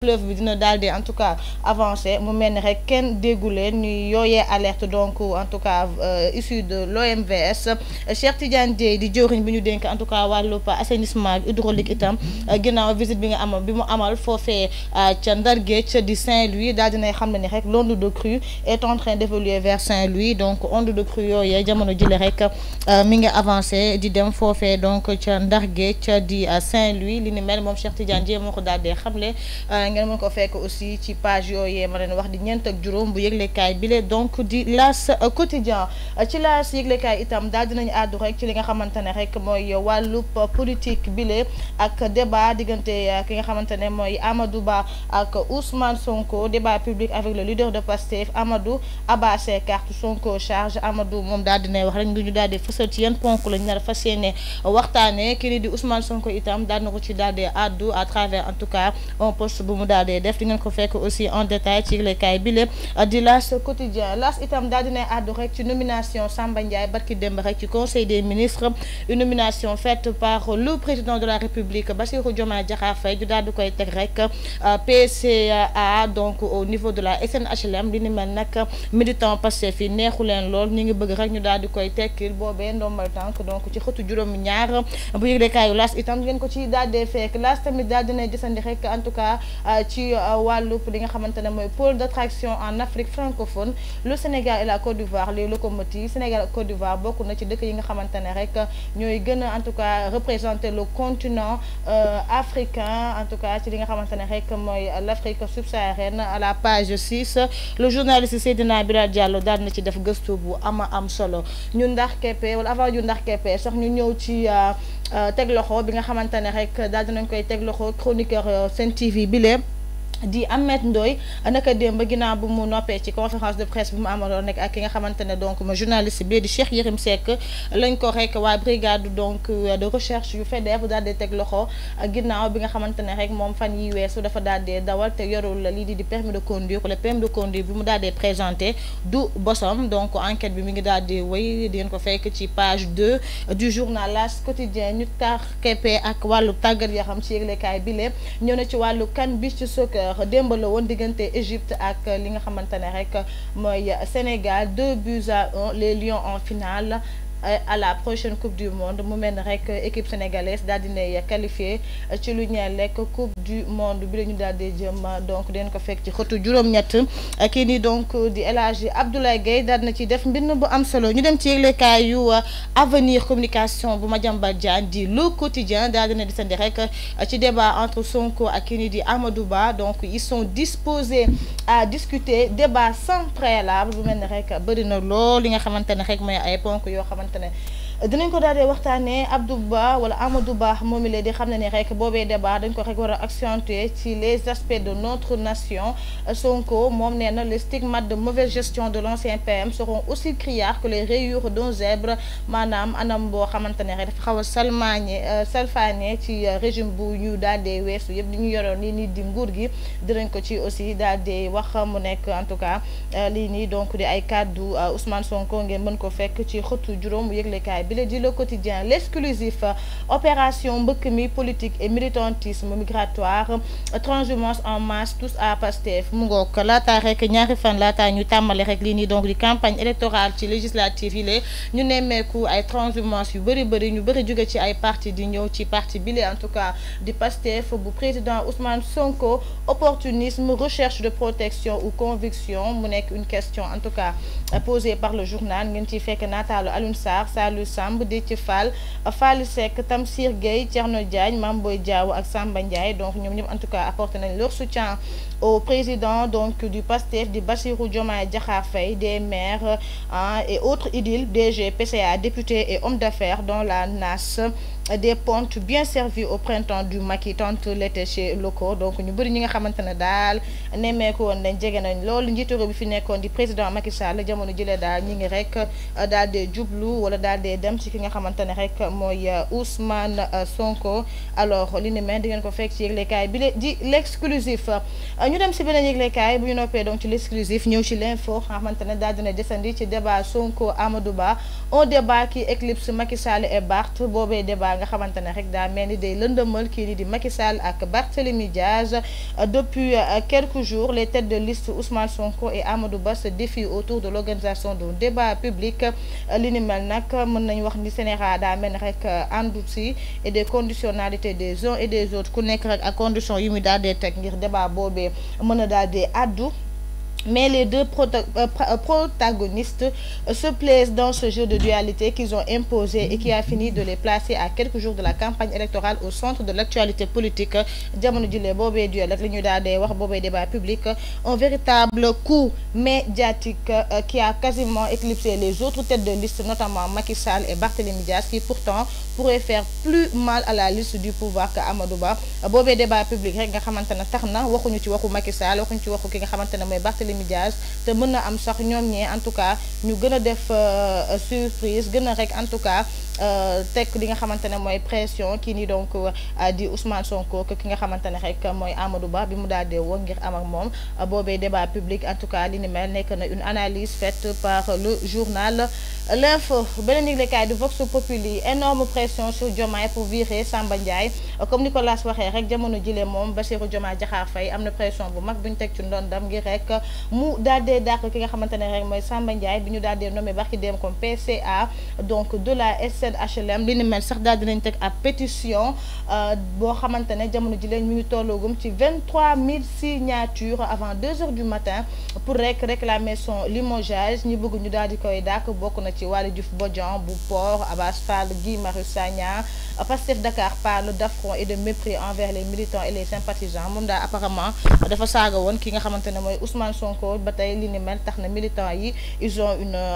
fleuve bi dina daal di en tout cas avancé mu mel ni rek kenn déggu leen ñuy yooyee alerte donc en tout cas issu de l'OMVS Cheikh Tidiane Dièye di jëwriñ bi ñu dénk en tout cas wàllub assainissement hydraulique itam ginnaaw visite bi nga amal bi mu amal foofee ca Ndar Géej di Saint-Louis daal dinay xam ne ni rek l'onde de crue est en train d'évoluer vers Saint-Louis donc onde de crue yooyee jamono jile rek mi ngi avancé di dem foofee donc ca Ndar Géej di Saint-Louis li ni mel moom Cheikh Tidiane Dièye moo ko daal dee xamle ngeen mën ko fekk aussi ci page yooyee ma leen wax di ñeent ak juróom bu yëglekaay bile donc di L'As quotidien ci L'As yëglekaay itam daal dinañu àddu rek ci li nga xamante ne rek mooy wàllub politique bile ak débat diggante ki nga xamante ne mooy Amadou Ba ak Ousmane Sonko débat public avec le leader de Pastef Amadou Abba s'écarte Sonko charge Amadou moom daal dinay wax rek ngi ñu daal di fësal ci yan ponk lañu nar a fas yéene waxtaane kii di Ousmane Sonko itam daal na ko ci daal di àddu à travers en tout cas un post bu mu daal di def di ngeen ko fekk aussi en détail ci yëglekaay bile di L'As quotidien L'As itam daal dinay àddu rek ci nomination Samba Ndiaye barki démb rek ci conseil des ministres une nomination faite par le président de la République Bassirou Diomaye Diakhar Faye ñu daal di koy teg rek PCA donc au niveau de la SNHLM li ni mel nag militant Pastef yi neexu leen lool ñu ngi bëgg rek ñu daal di koy tekkil boobee ndombal tànk donc ci xëtu juróom ñaar bu yëglekaayu L'As itam ngeen ko ci daal di fekk L'As tamit daal dinay gisandi rek en tout cas ci wàllub li nga xamante ne mooy pôle d'attraction en Afrique francophone le Sénégal et la Côte d'Ivoire les locomotives Sénégal ak Côte d'Ivoire bokk na ci dëkk yi nga xamante ne rek ñooy gën a en tout cas représenter le continent africain en tout cas ci li nga xamante ne rek mooy l'Afrique subsaharienne à la page 6 le journaliste Seydina Bilal Diallo daal na ci def gëstu bu ama am solo ñu ndax keppe wala avant ñu ndax keppe sax ñu ñëw ci teg loxo bi nga xamante ne rek daal dinañ koy teg loxo chroniqueur Sen TV bile di Ahmed Ndoye naka démb ginnaaw bu mu noppee ci conférence de presse bu mu amaloon nekk ak ki nga xamante ne donc ma journaliste bi di Cheikh Yérim Seck lañ ko rek waa brigade donc de recherche yu FEDER daal di teg loxo ginnaaw bi nga xamante ne rek moom fan yi weesu dafa daal di dawal te yorul lii di permis de conduire wala permis de conduire bi mu daal di présenté du bosom donc enquête bi mi ngi daal di wéy di ngeen ko fekk ci page 2 du journal L'As quotidien ñu tar keppe ak wàllu tàggat yoo xam ci yëglekaay bi lépp ñëw na ci wàllu CAN Beach Soccer démb la woon diggante Égypte ak li nga xamante ne rek mooy Sénégal 2-1 les Lions en finale à la prochaine coupe du monde mu mel ne rek équipe sénégalaise daal dinay qualifié ci lu ñeel rek coupe du monde bi la ñu daal di jëm donc den ko fekk ci xëtu juróom-ñett kii nii donc di El Hadji Abdoulaye Gueye daal na ci def mbind bu am solo ñu dem ci yëglekaay yu avenir communication bu Madiambal Diagne di Le Quotidien daal dina di sandi rek ci débat entre Sonko ak kii nii di Amadou Ba donc ils sont disposés à discuter débat sans préalable bu mel ne rek bëri na lool li nga xamante ne rek mooy ay ponk yoo xamante dinañ ko daal di waxtaanee Abdou Ba wala Amadou Ba moom la di xam ne ni rek boobee débat dañ ko rek war a accentuer ci les aspects de notre nation Sonko moom nee na les stigmates de mauvaise gestion de l'ancien PM seront aussi criards que les rayures d'un zèbre maanaam anam boo xamante ne rek dafa xaw a salfaañe ci régime bu ñu daal di weesu yëpp di ñu yoroon lii nii di nguur gi dinañ ko ci aussi daal di wax mu nekk en tout cas lii nii donc di ay kàddu Ousmane Sonko ngeen mën ko fekk ci xëtu juróom bu yëglekaay bi la di Le Quotidien l'exclusif opération mbëkk mi politique et militantisme migratoire transhumance en masse tous à Pastef mu ngoog laataa rek ñaari fan laataa ñu tàmmale rek lii nii donc di campagne électorale ci législative yi la ñu nemmeeku ay transhumance yu bëri ñu bëri jóge ci ay parti di ñëw ci parti bi la en tout cas di Pastef bu président Ousmane Sonko opportunisme recherche de protection ou conviction mu nekk une question en tout cas posée par le journal ngeen ciy fekk nataalu Alioune Sarr Salou Samb Déthié Fall Fallou Seck Tamsir Gueye Thierno Diagne Mame Boye Diao ak Samba Ndiaye donc ñoom ñëpp en tout cas apporté nañ leur soutien au président donc du PASTEF di Bassirou Diomaye Diakhar Faye des maires et autres édiles DG PCA députés et hommes d'affaires dans la NAS des pontes bien servis au printemps du Macky tant l'été chez locaux donc ñu bëri ñi nga xamante ne daal nemmeeku woon nañ jege nañ loolu njiitu réew bi fi nekkoon di président Macky Sall jamono jëlee daal ñi ngi rek daal di jublu wala daal di dem ci ki nga xamante ne rek mooy Ousmane Sonko alors li ni mel di ngeen ko fekk ci yëglekaay bi di l'exclusif ñu dem si beneen yëglekaay bu ñu noppee donc ci l'exclusif ñëw ci l'info nga xamante ne daal dina desandi ci débat Sonko Amadou Ba un débat qui éclipse Macky Sall et Barth boobee débat cas nga xamante ne rek daa mel ni day lëndëmal kii ni di Macky Sall ak Barthélémy Diaz. Depuis quelques jours les têtes de liste Ousmane Sonko et Amadou Ba se défient autour de l'organisation d'un débat public. Li ni mel nag mën nañu wax ni Sénégal daa mel ni rek àndu si et des conditionnalités des uns et des autres ku nekk rek ak conditions yi muy daal dee teg ngir débat boobee mën a daal dee addu. Mais les deux protagonistes se plaisent dans ce jeu de dualité qu'ils ont imposé et qui a fini de les placer à quelques jours de la campagne électorale au centre de l'actualité politique. Jamono jile boobee duel ak li ñu daal di wax boobee débat public, un véritable coup médiatique qui a quasiment éclipsé les autres têtes de liste, notamment Macky Sall et Barthélémy Diaz, qui pourtant pourraient faire plus mal à la liste du pouvoir que Amadou Ba. Boobee débat public rek nga xamante ne tax na waxuñu ci waxu Macky Sall, waxuñu ci waxu ki nga xamante ne mooy Barthélémy Diaz, te mën na am sax ñoom ñee en tout cas ñu gën a def surprise, gën a rek en tout cas teg li nga xamante ne mooy pression kii nii donc di Ousmane Sonko ki nga xamante ne rek mooy Amadou Ba bi mu daal di woo ngir am ak moom boobee débat public. En tout cas li ni mel nekk na une analyse faite par le journal L'Info. Beneen yëglekaay du Vox Populi, énorme pression sur Diomaye pour virer Samba Ndiaye. Comme Nicolas waxee rek jamono jile moom Bassirou Diomaye Diakhar Faye am na pression bu mag bu ñu teg ci ndondam ngir rek mu daal dee dàq ki nga xamante ne rek mooy Samba Ndiaye bi ñu daal dee nommé barki dem comme PCA donc de la SNHLM. Li ni mel sax daal dinañ teg ab pétition boo xamante ne jamono jile ñu ngi tolloogum ci 23 000 signatures avant 2 heures du matin pour rek réclamer son limogeage. ñi bëgg ñu daal di koy dàq bokk na ci Waly Diouf Bodian bu Port, Abass Fall, Guy Marius Sagna. Pastef Dakar parle d'affront et de mépris envers les militants et les sympathisants. moom daal apparemment dafa saaga woon ki nga xamante ne mooy Ousmane Sonko. ba tey li ni mel tax na militants yi ils ont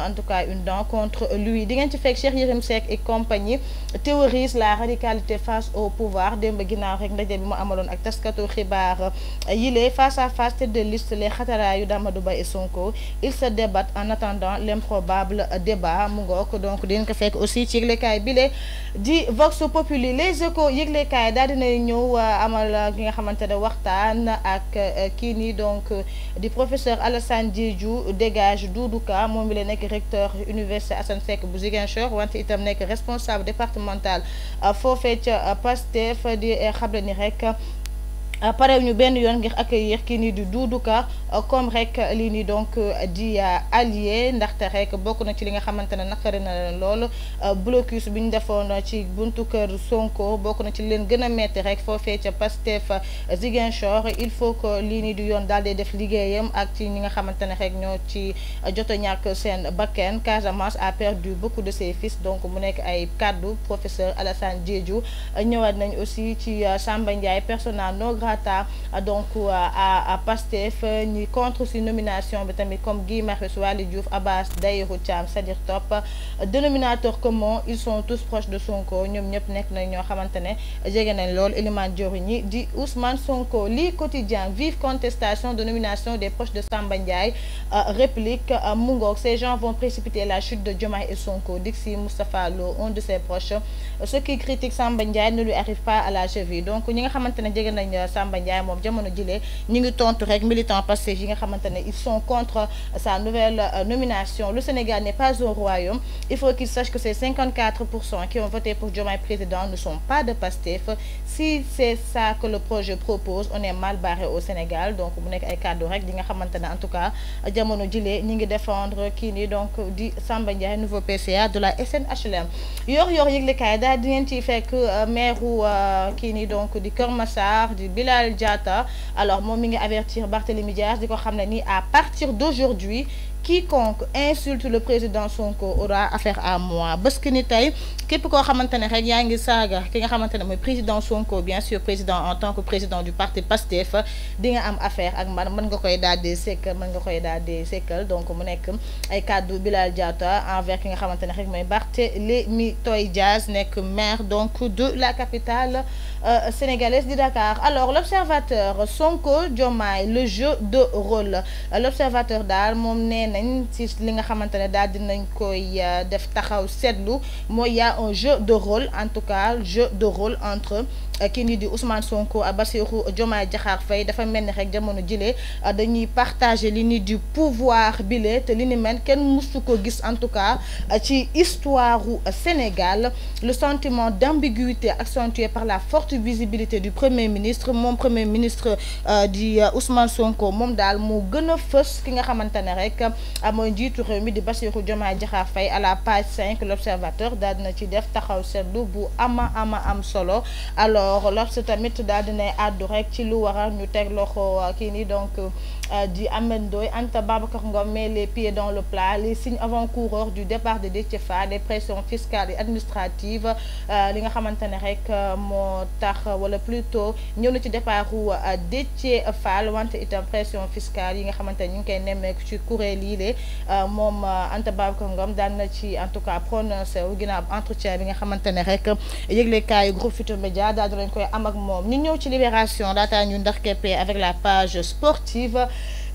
en tout cas une dent contre lui. di ngeen ci fekk Cheikh Yérim Seck et compagnie théorise la radicalité face au pouvoir. démb ginnaaw rek ndaje bi mu amaloon ak taskatu xibaar yile face à face tête de liste les xataraayu d'Amadou Ba et Sonko. ils se débattent en attendant l'improbable débat mu ngook. donc di ngeen ko fekk aussi ci yëglekaay bile di Vox Populi. Les Échos yëglekaay daal dina ñëw amal ki nga xamante ne waxtaan ak kii nii donc di professeur Alassane Diédhiou dégage Doudou Ka. moom mi la nekk recteur université Assane Seck bu Ziguinchor wante itam nekk responsable départemental foofee ca Pastef di xamle ni rek parew ñu benn yoon ngir accueillir kii nii di Doudou Ka comme rek lii nii donc di allié. ndaxte rek bokk na ci li nga xamante ne naqari na leen lool blocus bi ñu defoon ci buntu kër Sonko bokk na ci leen gën a metti rek foofee ca Pastef Ziguinchor. il faut que lii nii di yoon daal di def liggéeyam ak ci ñi nga xamante ne rek ñoo ci jot a ñàkk seen bakken. Casamance a perdu beaucoup de ses fils, donc mu nekk ay kaddu professeur Alassane Diédhiou. ñëwaat nañ aussi ci Samba Ndiaye persona non grata donc à Pastef ñi contre si nomination bi tamit comme Guy Marius, Waly Diouf, Abass, Daïrou Thiam, c'est-à-dire top dénominateur commun. ils sont tous proches de Sonko. ñoom ñëpp nekk nañ ñoo xamante ne jege nañ lool élément jori ñi di Ousmane Sonko. Li Quotidien, vive contestation de nomination des proches de Samba Ndiaye. Réplique mu ngoog, ces gens vont précipiter la chute de Diomaye et Sonko. Dixi Moustapha Lo, un de ses proches. Ceux qui critiquent Samba Ndiaye ne lui arrivent pas à la cheville. donc ñi nga xamante ne jege nañ Samba Ndiaye moom jamono jile ñu ngi tontu rek militant Pastef yi nga xamante ne ils sont contre sa nouvelle nomination. Le Sénégal n'est pas un royaume. il faut qu'ils sachent que ces 54% qui ont voté pour Diomaye président ne sont pas de Pastef. si c'est ça que le projet propose, on est mal barré au Sénégal. donc mu nekk ay kàddu rek di nga xamante ne en tout cas jamono jile ñi ngi défendre kii nii donc di Samba Ndiaye nouveau PCA de la SNHLM. yor yëglekaay daal di ngeen ciy fekk maire kii nii donc di Kër Massar di Bilal Diatta. alors moom mi ngi avertir Barthélémy Diaz di ko xam ne ni à partir d'aujourd'hui quiconque insulte le président Sonko aura affaire à moi. bés ki ni tey képp koo xamante ne rek yaa ngi saaga ki nga xamante ne mooy président Sonko, bien sûr président en tant que président du parti Pastef, di nga am affaire ak man. mën nga koy daal di sekkal donc mu nekk ay kàddu Bilal Diatta envers ki nga xamante ne rek mooy Barthélémy Diaz nekk maire donc de la capitale sénégalaise di Dakar. alors l'observateur, Sonko Diomaye le jeu de rôle. l'observateur daal moom nee nañ ci li nga xamante ne daal dinañ koy def taxaw seetlu mooy y a un jeu de rôle, en tout cas jeu de rôle entre kii nii di Ousmane Sonko ak Bassirou Diomaye Diakhar Faye dafa mel ni rek jamono jile dañuy partager li ni du pouvoir bile te li ni mel kenn musu ko gis en tout cas ci histoire u Sénégal. Le sentiment d'ambiguïté accentué par la forte visibilité du premier ministre moom premier ministre di Ousmane Sonko moom daal moo gën a fës ki nga xamante ne rek mooy njiitu réew mi di Bassirou Diomaye Diakhar Faye. À la page 5 l'observateur daal dina ci def taxaw seetlu bu am solo. Alors L'Obs tamit daal dinay àddu rek ci lu waral ñu teg loxo kii nii donc di Ahmed Ndoye Anta Babacar Ngom met les pieds dans le plat, les signes avant-coureurs du départ de Déthié Fall, des pressions fiscales et administratives li nga xamante ne rek moo tax wala plutôt ñëw na ci départu Déthié Fall wante itam pression fiscale yi nga xamante ne ñu ngi koy nemmeeku ci kuréel yi de moom Anta Babacar Ngom daan na ci en tout cas prononcé wu ginnaaw entretien bi nga xamante ne rek yëglekaayu groupe Futurs Médias daal dinañ koy am ak moom. ñu ñëw ci Libération laataa ñu ndax keppee avec la page sportive.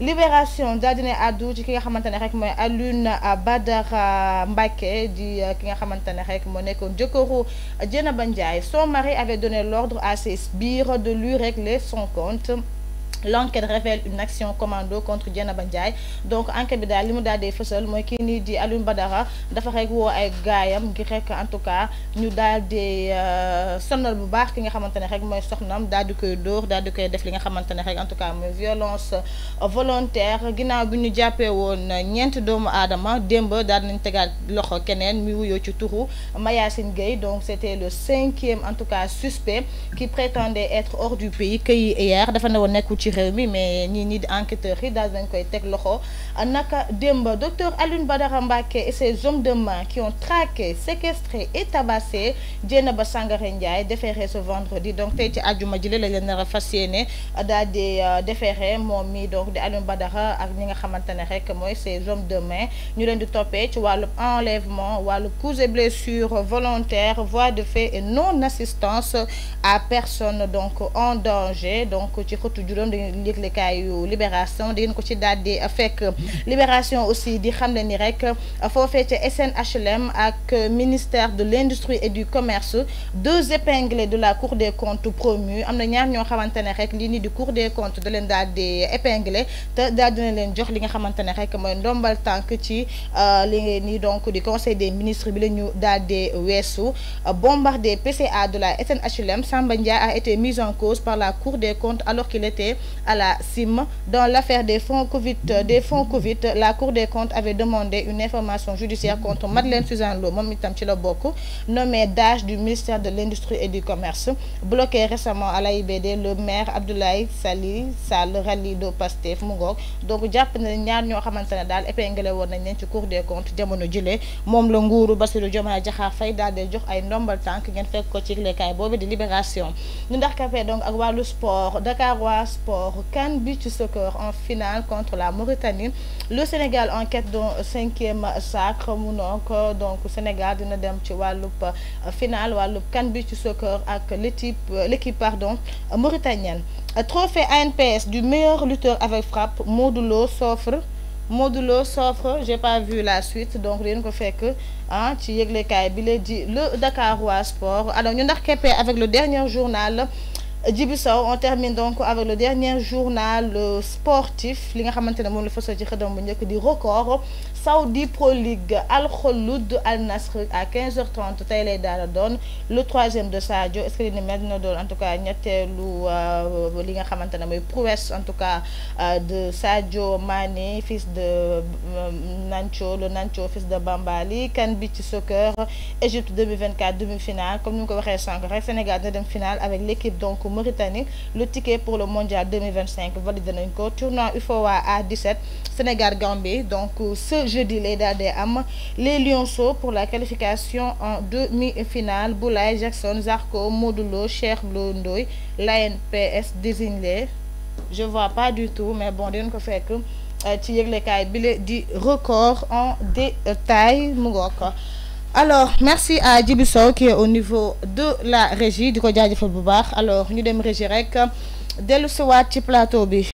Libération daal dina àddu ci ki nga xamante ne rek mooy Alioune Badara Mbacké di ki nga xamante ne rek moo nekkoon jëkkëru Dieynaba Ndiaye. Son mari avait donné l'ordre à ses sbires de lui régler son compte. L'enquête révèle une action commando contre Dieynaba Ndiaye. Donc enquête bi daal li mu daal di fësal mooy kii nii di Alioune Badara dafa rek woo ay gaayam ngir rek en tout cas ñu daal di sonal bu baax ki nga xamante ne rek mooy soxnam daal di koy dóor daal di koy def li nga xamante ne rek en tout cas mooy violence volontaire. Ginnaaw bi ñu jàppee woon ñeenti doomu aadama démb daal nañ tegaat loxo keneen mi wuyoo ci turu Mayacine Gueye. Donc c'était le 5e en tout cas suspect qui prétendait être hors du pays cueilli hier dafa ne woon nekkul ci réew mi mais ñii di enquêteurs yi daal nañ koy teg loxo naka démb. Docteur Alioune Badara Mbacké et ses hommes de main qui ont traqué, séquestré et tabassé Dieynaba Sangaré Ndiaye déféré ce vendredi. Donc tey ci àjjuma jële la leen nar a fas yéene daal di déféré moom mi donc di Alioune Badara ak ñi nga xamante ne rek mooy ses hommes de main ñu leen di toppee ci wàllu enlèvement wàllu coups et blessures volontaires, voies de fait et non assistance à personne donc en danger. Donc ci xëtu juróom yëglekaayu Libération di ngeen ko ci daal di fekk. Libération aussi di xam ne ni rek foofee ca SNHLM ak ministère de l'industrie et du commerce, 2 épinglés de la Cour des comptes promus. Am na ñaar ñoo xamante ne rek lii nii di Cour des comptes da leen daal di épinglé te daal dina leen jox li nga xamante ne rek mooy ndombal tànk ci li nii donc du conseil des ministres bi la ñu daal di weesu. Bombardé PCA de la SNHLM, Samba Ndiaye a été mis en cause par la Cour des comptes alors qu'il était à la CIM. Dans l'affaire des fonds Covid, la Cour des comptes avait demandé une information judiciaire contre Madeleine Suzanne Lo, moom itam ci la bokk, nommé DAGE du ministère de l'industrie et du commerce. Bloqué récemment à l'AIBD, le maire Abdoulaye Sall rallie de Pastef mu ngoog. Donc jàpp na ñaar ñoo xamante ne daal épinglé woon nañ leen ci Cour des comptes jamono jile moom la nguuru Bassirou Diomaye Diakhar Faye daal di jox ay ndombal tànk ngeen fekk ko ci lekkaay boobu di Libération. ñu ndax kafe donc ak wàllu sport. Dakarois Sport, CAN Beach Soccer en finale contre la Mauritanie. Le Sénégal en quête d'un 5e sacre mu noog donc Sénégal dina dem ci wàllub finale wàllub CAN Beach Soccer ak l'équipe mauritanienne. Trophée ANPS du meilleur lutteur avec frappe. Modou Lo s'offre, j'ai pas vu la suite donc dinañ ko fekk ci yëglekaay bi la di le Dakarois Sport. Alors ñu ndax keppee avec le dernier journal Djibi Sow. On termine donc avec le dernier journal sportif li nga xamante ne moom la fësal ci xëdam bu njëkk di record. Saudi Pro League, Al Kholoud Al Nasr à 15h30 tey lay daal doon le 3e de Sadio. Est-ce que li ni mel dina doon en tout cas ñetteelu li nga xamante ne mooy prouesse en tout cas de Sadio Mané fils de le Nacho fils de Bambali. CAN Beach Soccer Égypte 2024 demi-finale comme ni mu ko waxee sànq rek Sénégal dina dem finale avec l'équipe donc Mauritanie. Le ticket pour le mondial 2025 validé nañ ko. Tournoi UFOA A17 Sénégal Gambie donc ce jeudi lay daal di am les Lionceaux pour la qualification en demi-finale. Boulaye Jackson, Zarko, Modou Lo, Cheikh Lo Ndoye, l'ANPS désigné. Je vois pas du tout mais bon dinañ ko fekk ci yëglekaay bi la di record en détail mu ngoog. Alors merci à Djibi Sow qui est au niveau de la régie di ko jaajëfal bu baax. Alors ñu dem régie rek dellu si waat ci plateau bi.